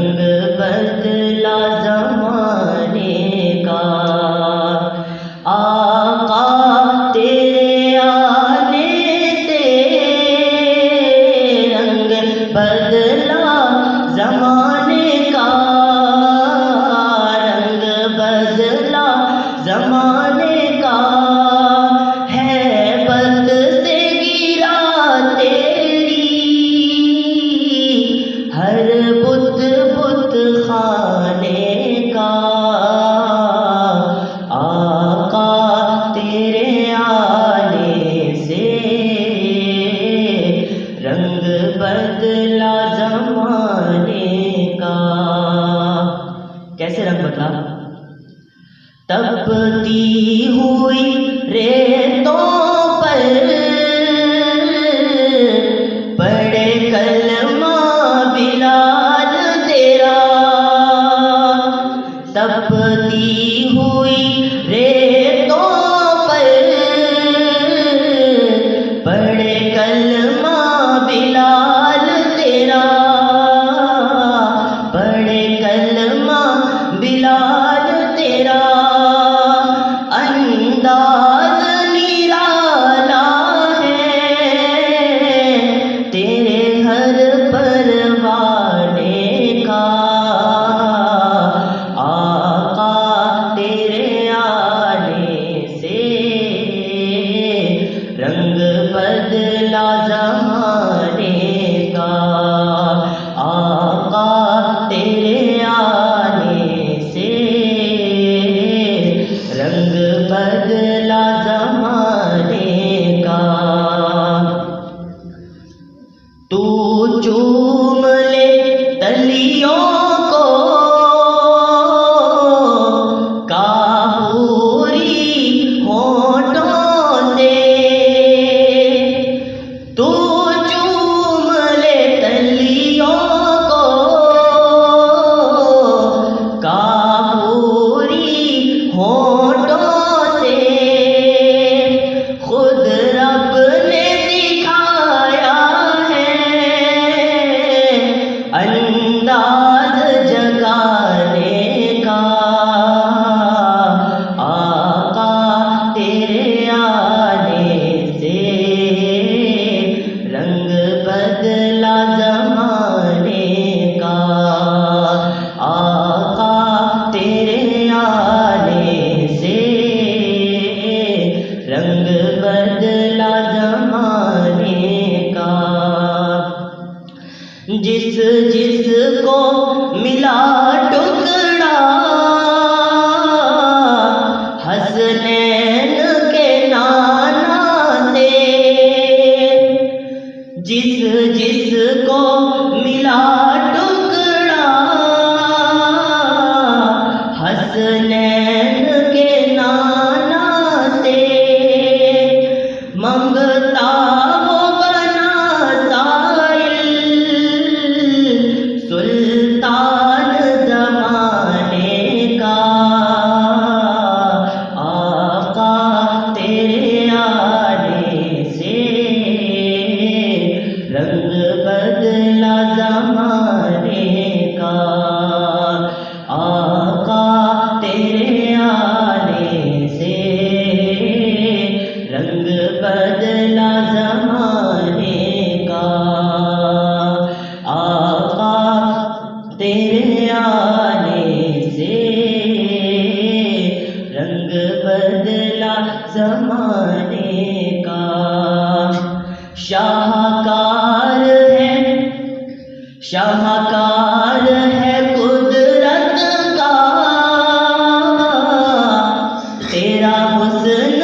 رنگ بدلا زمانے کا، آقا تیرے آنے سے رنگ بدلا زمانے کا، رنگ بدلا زمانے کا، ہیبت سے گرا تیری ہر بت بت خانے کا، آقا تیرے آنے سے رنگ بدلا زمانے کا۔ کیسے رنگ بدلا؟ تپتی ہوئی ریتوں پر پڑے کلمہ بلال تیرا، تپتی ہوئی ریتوں پر پڑے کلمہ بلال تیرا، پڑے کلمہ بلال تیرا، انداز نرالا ہے تیرے ہر پروانے کا، آقا تیرے آنے سے رنگ بدلا زمانے کا، آقا تیرے آنے سے رنگ بدلا زمانے کا۔ تو چوم لے تلیوں کو کافوری ہونٹوں سے، تو چوم لے تلیوں کو کافوری ہونٹوں سے، خود رب نے دکھایا ہے انداز جگانے کا، آقا تیرے آنے سے رنگ بدلا زمانے کا، آقا تیرے آنے سے رنگ بدلا زمانے کا۔ جس جس کو ملا ٹکڑا حسنین کے نانا سے، جس جس کو ملا ٹکڑا حسنین کے نانا سے، منگتا وہ بنا سائل سلطان زمانے کا، آقا تیرے آنے سے رنگ بدلا زمانے کا، آقا تیرے آنے سے رنگ بدلا زمانے کا، آقا تیرے آنے سے رنگ بدلا زمانے کا۔ شاہکار ہے، شاہکار ہے قدرت کا تیرا حسن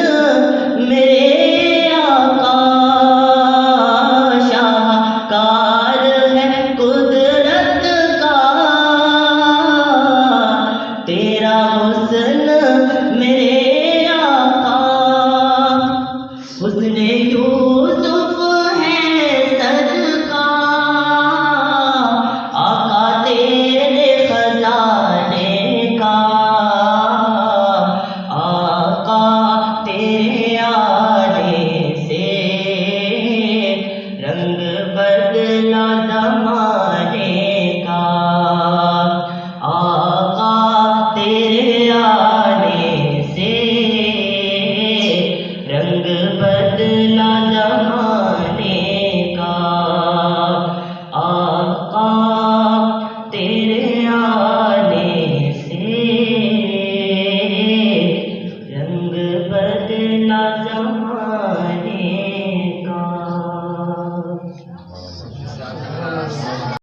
میرے آقا، شاہکار ہے قدرت کا تیرا حسن میرے آقا، حسن یوسف ہے صدقہ آقا تیرے خزانے کا، آقا تیرے آنے سے رنگ بدلا زمانے